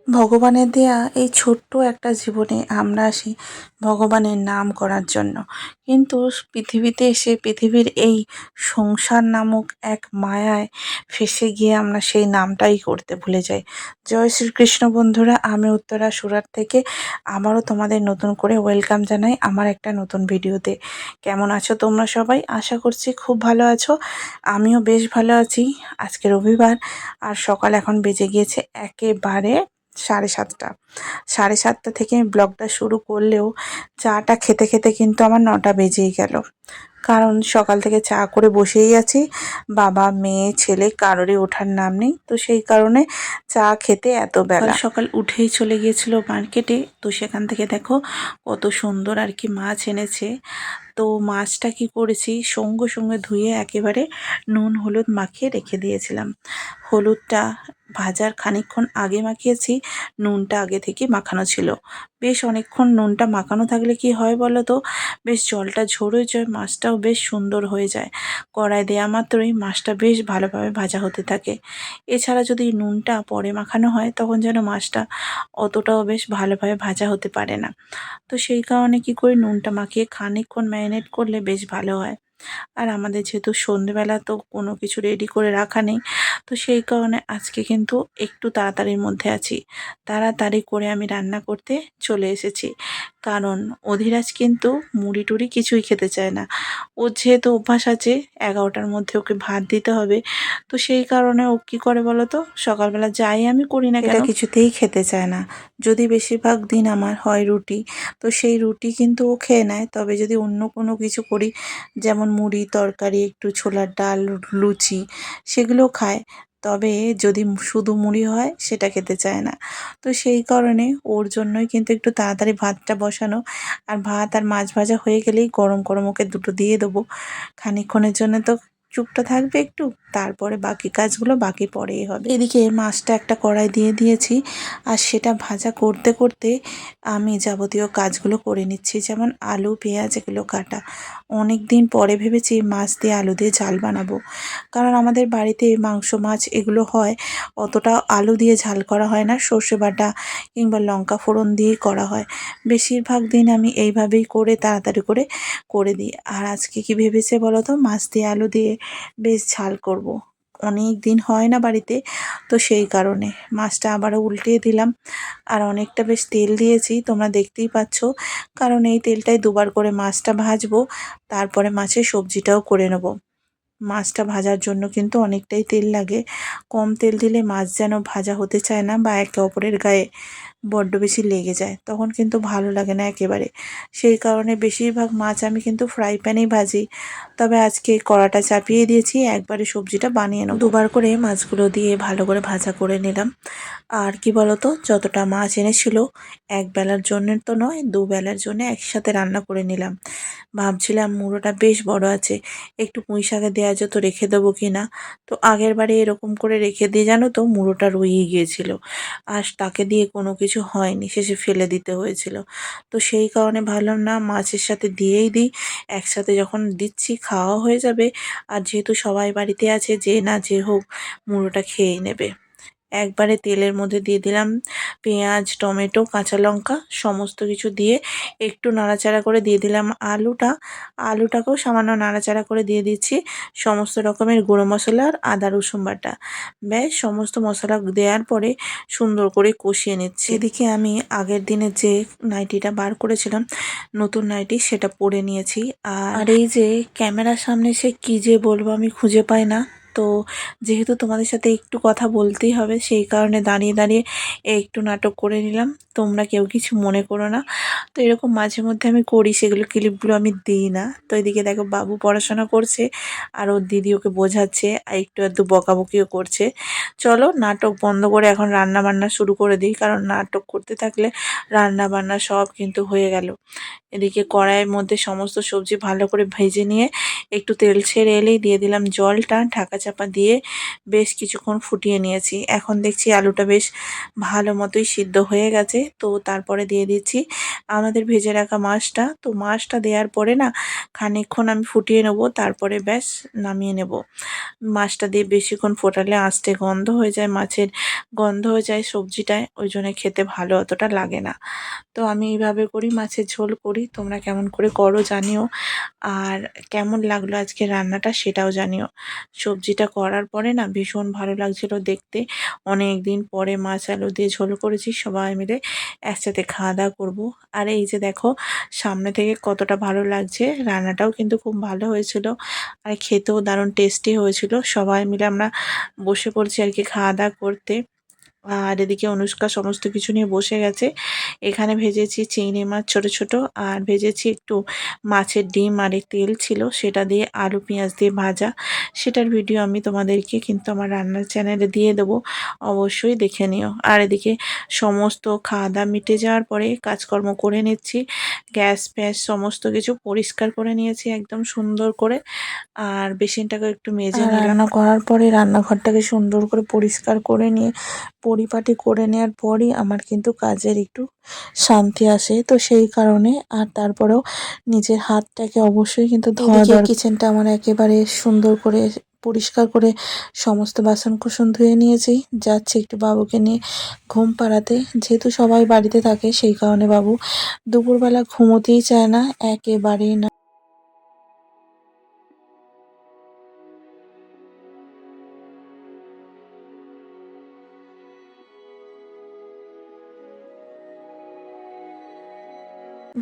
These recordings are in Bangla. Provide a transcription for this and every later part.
ভগবানের দেয়া এই ছোট্ট একটা জীবনে আমরা আসি ভগবানের নাম করার জন্য। কিন্তু পৃথিবীতে এসে পৃথিবীর এই সংসার নামক এক মায়ায় ফেঁসে গিয়ে আমরা সেই নামটাই করতে ভুলে যাই। জয় শ্রীকৃষ্ণ বন্ধুরা, আমি উত্তরা সুরাট থেকে আবারও তোমাদের নতুন করে ওয়েলকাম জানাই আমার একটা নতুন ভিডিওতে। কেমন আছো তোমরা সবাই? আশা করছি খুব ভালো আছো। আমিও বেশ ভালো আছি। আজকে রবিবার আর সকাল এখন বেজে গিয়েছে একেবারে 7:30। 7:30 থেকে আমি ব্লগটা শুরু করলেও চাটা খেতে খেতে কিন্তু আমার 9টা বেজেই গেল। কারণ সকাল থেকে চা করে বসেই আছি, বাবা মেয়ে ছেলে কারোরই ওঠার নাম নেই, তো সেই কারণে চা খেতে এত বেলা। সকাল উঠেই চলে গিয়েছিল মার্কেটে, তো সেখান থেকে দেখো কত সুন্দর আর কি মাছ এনেছে। তো মাছটা কি করেছি, সঙ্গে সঙ্গে ধুয়ে একেবারে নুন হলুদ মাখিয়ে রেখে দিয়েছিলাম। হলুদটা ভাজার খানিকক্ষণ আগে মাখিয়েছি, নুনটা আগে থেকে মাখানো ছিল। বেশ অনেকক্ষণ নুনটা মাখানো থাকলে কি হয় বলো তো, বেশ জলটা ঝরে যায়, মাছটাও বেশ সুন্দর হয়ে যায়। কড়াই দেওয়া মাত্রই মাছটা বেশ ভালোভাবে ভাজা হতে থাকে। এছাড়া যদি নুনটা পরে মাখানো হয় তখন যেন মাছটা অতটাও বেশ ভালোভাবে ভাজা হতে পারে না। তো সেই কারণে কি করি, নুনটা মাখিয়ে খানিকক্ষণ ম্যারিনেট করলে বেশ ভালো হয়। আর আমাদের যেহেতু সন্ধেবেলা তো কোনো কিছু রেডি করে রাখা নেই, তো সেই কারণে আজকে কিন্তু একটু তাড়াতাড়ির মধ্যে আছি। তাড়াতাড়ি করে আমি রান্না করতে চলে এসেছি, কারণ অধিরাজ কিন্তু মুড়ি টুড়ি কিছুই খেতে চায় না। ওর যেহেতু অভ্যাস আছে 11টার মধ্যে ওকে ভাত দিতে হবে, তো সেই কারণে ও কী করে বলো তো, সকালবেলা যাই আমি করি না কেন এটা কিছুতেই খেতে চায় না। যদি বেশিরভাগ দিন আমার হয় রুটি, তো সেই রুটি কিন্তু ও খেয়ে নেয়। তবে যদি অন্য কোনো কিছু করি, যেমন মুড়ি তরকারি, একটু ছোলার ডাল, লুচি, সেগুলো খায়। তবে যদি শুধু মুড়ি হয় সেটা খেতে চায় না। তো সেই কারণে ওর জন্যই কিন্তু একটু তাড়াতাড়ি ভাতটা বসানো। আর ভাত আর মাছ ভাজা হয়ে গেলেই গরম গরম ওকে দুটো দিয়ে দেবো। খানিকক্ষণের জন্য তো চুপটা থাকবে একটু, তারপরে বাকি কাজগুলো বাকি পরেই হবে। এদিকে মাছটা একটা কড়াই দিয়ে দিয়েছি, আর সেটা ভাজা করতে করতে আমি যাবতীয় কাজগুলো করে নিচ্ছি, যেমন আলু পেঁয়াজ এগুলো কাটা। অনেক দিন পরে ভেবেছি মাছ দিয়ে আলু দিয়ে ঝাল বানাবো, কারণ আমাদের বাড়িতে মাংস মাছ এগুলো হয়, অতটা আলু দিয়ে ঝাল করা হয় না, সর্ষে বাটা কিংবা লঙ্কা ফোড়ন দিয়েই করা হয়। বেশিরভাগ দিন আমি এইভাবেই করে তাড়াতাড়ি করে করে দিই। আর আজকে কি ভেবেছে বলো তো, মাছ দিয়ে আলু দিয়ে বেশ ঝাল করব। অনেক দিন হয় না বাড়িতে, তো সেই কারণে মাছটা আবারও উল্টিয়ে দিলাম। আর অনেকটা বেশ তেল দিয়েছি, তোমরা দেখতেই পাচ্ছ, কারণ এই তেলটাই দুবার করে মাছটা ভাজবো, তারপরে মাছের সবজিটাও করে নেব। মাছটা ভাজার জন্য কিন্তু অনেকটাই তেল লাগে। কম তেল দিলে মাছ যেন ভাজা হতে চায় না, বা একে অপরের গায়ে বড্ড বেশি লেগে যায়, তখন কিন্তু ভালো লাগে না একেবারে। সেই কারণে বেশিরভাগ মাছ আমি কিন্তু ফ্রাই প্যানেই ভাজি। তবে আজকে কড়াটা চাপিয়ে দিয়েছি, একবারে সবজিটা বানিয়ে নেব। দুবার করে মাছগুলো দিয়ে ভালো করে ভাজা করে নিলাম। আর কি বলতো, যতটা মাছ এনেছিল এক বেলার জন্য তো নয়, দুবেলার জন্য একসাথে রান্না করে নিলাম। ভাবছিলাম মুড়োটা বেশ বড় আছে, একটু পুঁই শাকে দেওয়া যেত, রেখে দেবো কি না। তো আগের বারে এরকম করে রেখে দিয়ে জানো তো মুড়োটা রয়ে গিয়েছিল, আর তাকে দিয়ে কোনো কিছু হয়নি, শেষে ফেলে দিতে হয়েছিল। তো সেই কারণে ভাবলাম না, মাছের সাথে দিয়েই দিই, একসাথে যখন দিচ্ছি খাওয়া হয়ে যাবে। আর যেহেতু সবাই বাড়িতে আছে, যে না যে হোক মুড়োটা খেয়েই নেবে। একবারে তেলের মধ্যে দিয়ে দিলাম পেঁয়াজ টমেটো কাঁচা লঙ্কা, সমস্ত কিছু দিয়ে একটু নাড়াচাড়া করে দিয়ে দিলাম আলুটাকেও সামান্য নাড়াচাড়া করে দিয়ে দিচ্ছি সমস্ত রকমের গুঁড়ো মশলা আর আদা রসুন বাটা। ব্যাস সমস্ত মশলা দেওয়ার পরে সুন্দর করে কষিয়ে নিচ্ছি। এদিকে আমি আগের দিনের যে নাইটিটা বার করেছিলাম, নতুন নাইটি, সেটা পরে নিয়েছি। আর এই যে ক্যামেরার সামনে সে কী যে বলবো আমি খুঁজে পাই না, তো যেহেতু তোমাদের সাথে একটু কথা বলতেই হবে, সেই কারণে দাঁড়িয়ে দাঁড়িয়ে একটু নাটক করে নিলাম। তোমরা কেউ কিছু মনে করো না। তো এরকম মাঝে মধ্যে আমি করি, সেগুলো ক্লিপগুলো আমি দিই না। তো এদিকে দেখো বাবু পড়াশোনা করছে, আর ওর দিদি ওকে বোঝাচ্ছে, আর একটু আধটু বকাবকিও করছে। চলো নাটক বন্ধ করে এখন রান্না বান্না শুরু করে দিই, কারণ নাটক করতে থাকলে রান্না বান্না সব কিন্তু হয়ে গেল। এদিকে কড়াইয়ের মধ্যে সমস্ত সবজি ভালো করে ভেজে নিয়ে একটু তেল ছেড়ে এলেই দিয়ে দিলাম জলটা, ঢাকা চাপা দিয়ে বেশ কিছুক্ষণ ফুটিয়ে নিয়েছি। এখন দেখছি আলুটা বেশ ভালো মতোই সিদ্ধ হয়ে গেছে। তো তারপরে দিয়ে দিচ্ছি আমাদের ভেজে রাখা মাছটা। তো মাছটা দেওয়ার পরে না খানিকক্ষণ আমি ফুটিয়ে নেব, তারপরে ব্যাস নামিয়ে নেব। মাছটা দিয়ে বেশিক্ষণ ফোটালে আঁচটে গন্ধ হয়ে যায়, মাছের গন্ধ হয়ে যায় সবজিটায়, ওই জন্য খেতে ভালো অতটা লাগে না। তো আমি এইভাবে করি, মাছের ঝোল করি। তোমরা কেমন করে করো জানিও, আর কেমন লাগলো আজকে রান্নাটা সেটাও জানিও। সবজিটা করার পরে না ভীষণ ভালো লাগছিল দেখতে। অনেক দিন পরে মাছ আলু দিয়ে ঝোল করেছি, সবাই মিলে একসাথে খাওয়া দাওয়া করবো। আর এই যে দেখো সামনে থেকে কতটা ভালো লাগছে, রান্নাটাও কিন্তু খুব ভালো হয়েছিল আর খেতেও দারুণ টেস্টি হয়েছিল। সবাই মিলে আমরা বসে পড়ছি আর কি খাওয়া দাওয়া করতে। আর এদিকে অনুষ্কা সমস্ত কিছু নিয়ে বসে গেছে। এখানে ভেজেছি চিংড়ি মাছ ছোট ছোট, আর ভেজেছি একটু মাছের ডিম, আর এই তেল ছিল সেটা দিয়ে আলু পেঁয়াজ দিয়ে ভাজা। সেটার ভিডিও আমি তোমাদেরকে কিন্তু আমার রান্নার চ্যানেলে দিয়ে দেবো, অবশ্যই দেখে নিও। আর এদিকে সমস্ত খাওয়া দাওয়া মিটে যাওয়ার পরে কাজকর্ম করে নিচ্ছি। গ্যাস ফ্যাস সমস্ত কিছু পরিষ্কার করে নিয়েছি একদম সুন্দর করে, আর বেসিনটাকে একটু মেজে নিলাম। রান্না করার পরে রান্নাঘরটাকে সুন্দর করে পরিষ্কার করে নিয়ে পরিপাটি করে নেওয়ার পরই আমার কিন্তু কাজের একটু শান্তি আসে। তো সেই কারণে আর তারপরেও নিজের হাতটাকে অবশ্যই কিন্তু ধোয়া দরকার। কিচেনটা আমার একেবারে সুন্দর করে পরিষ্কার করে সমস্ত বাসনকোসন ধুয়ে নিয়েছি। যাচ্ছি একটু বাবুকে নিয়ে ঘুম পাড়াতে, যেহেতু সবাই বাড়িতে থাকে সেই কারণে বাবু দুপুরবেলা ঘুমোতেই চায় না, একেবারেই না।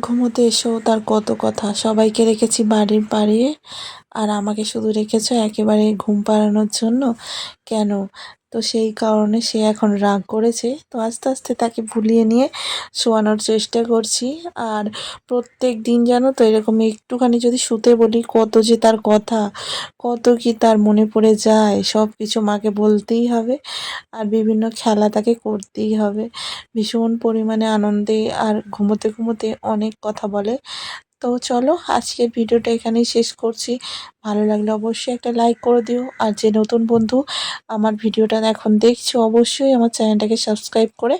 ঘুমোতে এসেও তার কত কথা, সবাইকে রেখেছি বাড়ির বাড়িয়ে আর আমাকে শুধু রেখেছো একেবারে ঘুম পাড়ানোর জন্য কেন? তো সেই কারণে সে এখন রাগ করেছে। তো আস্তে আস্তে তাকে ভুলিয়ে নিয়ে শোয়ানোর চেষ্টা করছি। আর প্রত্যেক দিন জানো তো এরকম একটুখানি যদি শুতে বলি কত যে তার কথা, কত কি তার মনে পড়ে যায়, সব কিছু মাকে বলতেই হবে। আর বিভিন্ন খেলা তাকে করতেই হবে। ভীষণ পরিমাণে আনন্দে আর ঘুমোতে ঘুমোতে অনেক কথা বলে। তো চলো আজকের ভিডিওটা এখানেই শেষ করছি। ভালো লাগলে অবশ্যই একটা লাইক করে দিও, আর যে নতুন বন্ধু আমার ভিডিওটা এখন দেখছো অবশ্যই আমার চ্যানেলটাকে সাবস্ক্রাইব করে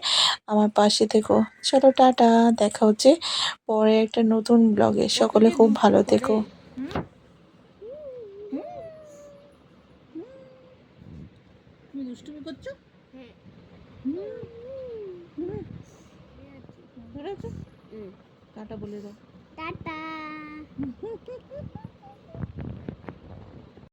আমার পাশে থেকো। চলো টাটা, দেখা হচ্ছে পরে একটা নতুন ব্লগে। সকলে খুব ভালো থেকো। তুমি দুষ্টুমি করছো? হ্যাঁ। টাটা বলে দাও। টাটা।